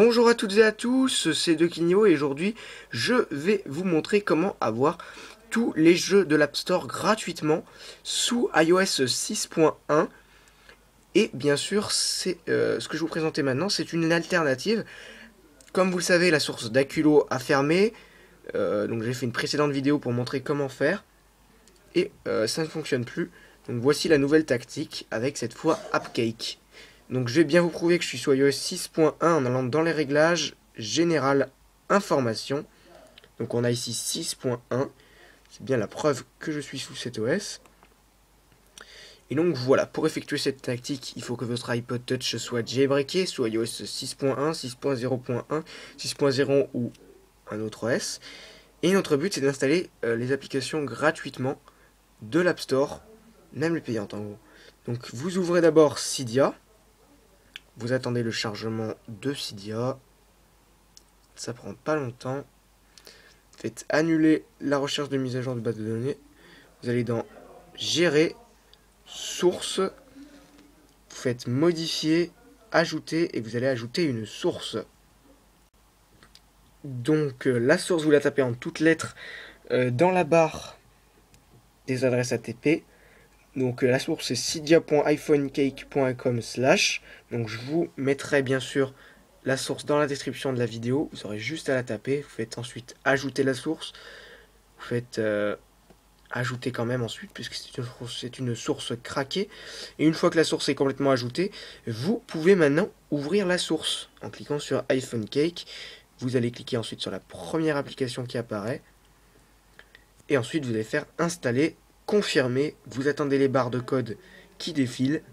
Bonjour à toutes et à tous, c'est Dekinio et aujourd'hui je vais vous montrer comment avoir tous les jeux de l'App Store gratuitement sous iOS 6.1. Et bien sûr, ce que je vous présenter maintenant, c'est une alternative. Comme vous le savez, la source d'Aculo a fermé, donc j'ai fait une précédente vidéo pour montrer comment faire, et ça ne fonctionne plus. Donc voici la nouvelle tactique avec cette fois AppCake. Donc je vais bien vous prouver que je suis sur iOS 6.1 en allant dans les réglages, général, information. Donc on a ici 6.1, c'est bien la preuve que je suis sous cet OS. Et donc voilà, pour effectuer cette tactique, il faut que votre iPod Touch soit jailbreaké sous iOS 6.1, 6.0.1, 6.0 ou un autre OS. Et notre but c'est d'installer les applications gratuitement de l'App Store, même les payantes en gros. Donc vous ouvrez d'abord Cydia. Vous attendez le chargement de Cydia. Ça prend pas longtemps. Faites annuler la recherche de mise à jour de base de données. Vous allez dans Gérer, Source. Vous faites Modifier, Ajouter et vous allez ajouter une source. Donc la source, vous la tapez en toutes lettres dans la barre des adresses ATP. Donc la source c'est cydia.iphonecake.com/. Donc je vous mettrai bien sûr la source dans la description de la vidéo. Vous aurez juste à la taper. Vous faites ensuite ajouter la source. Vous faites ajouter quand même ensuite puisque c'est une source craquée. Et une fois que la source est complètement ajoutée, vous pouvez maintenant ouvrir la source en cliquant sur iPhonecake. Vous allez cliquer ensuite sur la première application qui apparaît. Et ensuite vous allez faire installer, confirmer, vous attendez les barres de code qui défilent,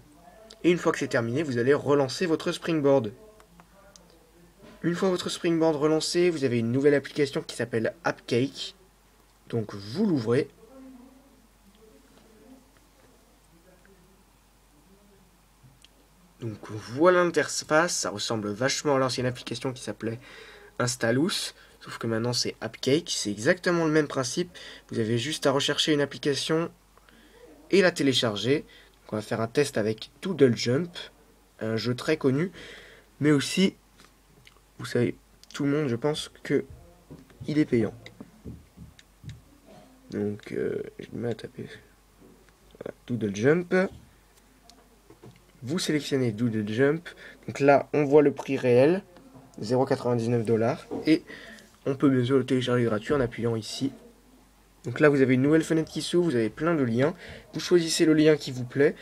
et une fois que c'est terminé, vous allez relancer votre Springboard. Une fois votre Springboard relancé, vous avez une nouvelle application qui s'appelle AppCake, donc vous l'ouvrez. Donc voilà l'interface, ça ressemble vachement à l'ancienne application qui s'appelait Installous, sauf que maintenant c'est AppCake, c'est exactement le même principe, vous avez juste à rechercher une application et la télécharger. Donc on va faire un test avec Doodle Jump, un jeu très connu, mais aussi, vous savez, tout le monde, je pense que il est payant. Donc je me mets à taper voilà, Doodle Jump. Vous sélectionnez Doodle Jump. Donc là, on voit le prix réel, 0,99 $, et on peut bien sûr le télécharger gratuit en appuyant ici. Donc là, vous avez une nouvelle fenêtre qui s'ouvre, vous avez plein de liens. Vous choisissez le lien qui vous plaît.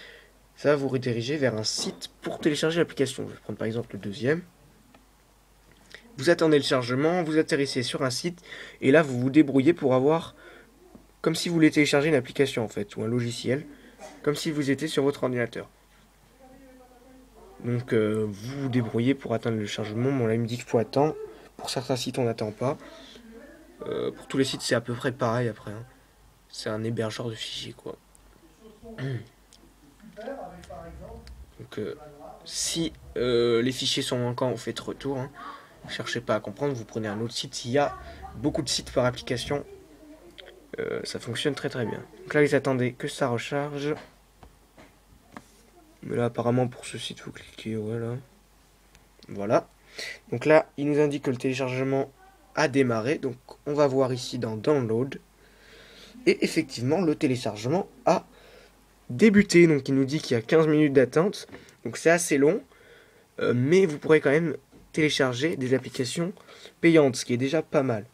Ça va vous rediriger vers un site pour télécharger l'application. Je vais prendre par exemple le deuxième. Vous attendez le chargement, vous atterrissez sur un site, et là, vous vous débrouillez pour avoir, comme si vous voulez télécharger une application en fait, ou un logiciel, comme si vous étiez sur votre ordinateur. Donc vous vous débrouillez pour atteindre le chargement. Bon là il me dit qu'il faut attendre. Pour certains sites on n'attend pas. Pour tous les sites c'est à peu près pareil après. Hein. C'est un hébergeur de fichiers quoi. Donc si les fichiers sont manquants, vous faites retour. Hein. Cherchez pas à comprendre, vous prenez un autre site. Il y a beaucoup de sites par application. Ça fonctionne très très bien. Donc là vous attendez que ça recharge. Mais là apparemment pour ce site vous cliquez voilà. Voilà. Donc là, il nous indique que le téléchargement a démarré. Donc on va voir ici dans Download. Et effectivement, le téléchargement a débuté. Donc il nous dit qu'il y a 15 minutes d'attente. Donc c'est assez long. Mais vous pourrez quand même télécharger des applications payantes, ce qui est déjà pas mal.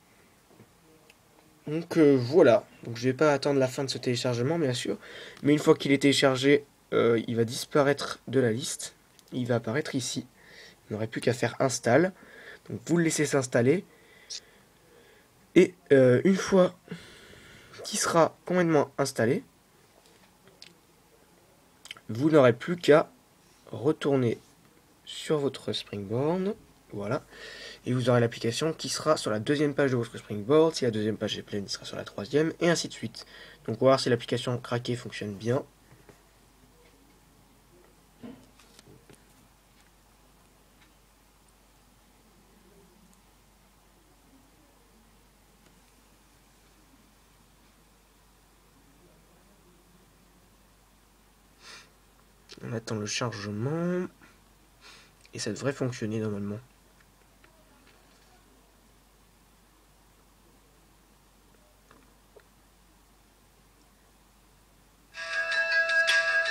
Donc voilà. Donc je vais pas attendre la fin de ce téléchargement, bien sûr. Mais une fois qu'il est téléchargé, il va disparaître de la liste. Il va apparaître ici. Il n'aurait plus qu'à faire install. Donc vous le laissez s'installer. Et une fois qu'il sera complètement installé, vous n'aurez plus qu'à retourner sur votre Springboard. Voilà. Et vous aurez l'application qui sera sur la deuxième page de votre Springboard. Si la deuxième page est pleine, il sera sur la troisième. Et ainsi de suite. Donc on va voir si l'application craquée fonctionne bien. On attend le chargement. Et ça devrait fonctionner normalement.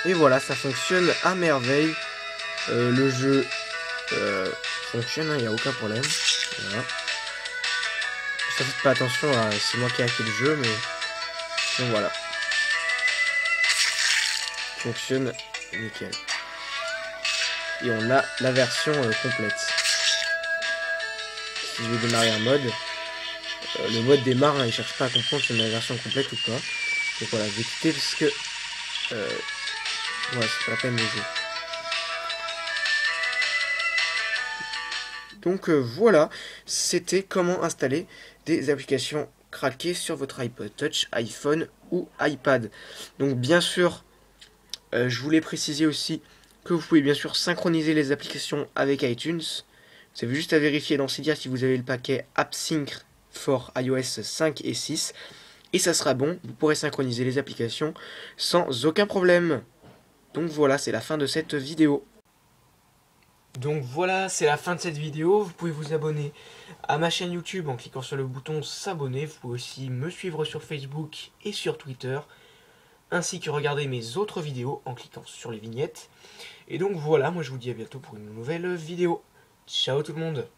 Et voilà, ça fonctionne à merveille. Le jeu fonctionne, il n'y a aucun problème. Voilà. Ça, faites pas attention, c'est moi qui ai hacké le jeu, mais donc voilà. Fonctionne nickel. Et on a la version complète. Si je vais démarrer un mode, le mode démarre, il cherche pas à comprendre si on a la version complète ou pas. Donc voilà, je vais quitter parce que voilà, c'est pas la peine de jouer. Donc voilà, c'était comment installer des applications craquées sur votre iPod Touch, iPhone ou iPad. Donc bien sûr, je voulais préciser aussi que vous pouvez bien sûr synchroniser les applications avec iTunes. Vous avez juste à vérifier dans Cydia si vous avez le paquet AppSync for iOS 5 et 6. Et ça sera bon, vous pourrez synchroniser les applications sans aucun problème. Donc voilà, c'est la fin de cette vidéo. Donc voilà, c'est la fin de cette vidéo. Vous pouvez vous abonner à ma chaîne YouTube en cliquant sur le bouton s'abonner. Vous pouvez aussi me suivre sur Facebook et sur Twitter, ainsi que regarder mes autres vidéos en cliquant sur les vignettes. Et donc voilà, moi je vous dis à bientôt pour une nouvelle vidéo. Ciao tout le monde!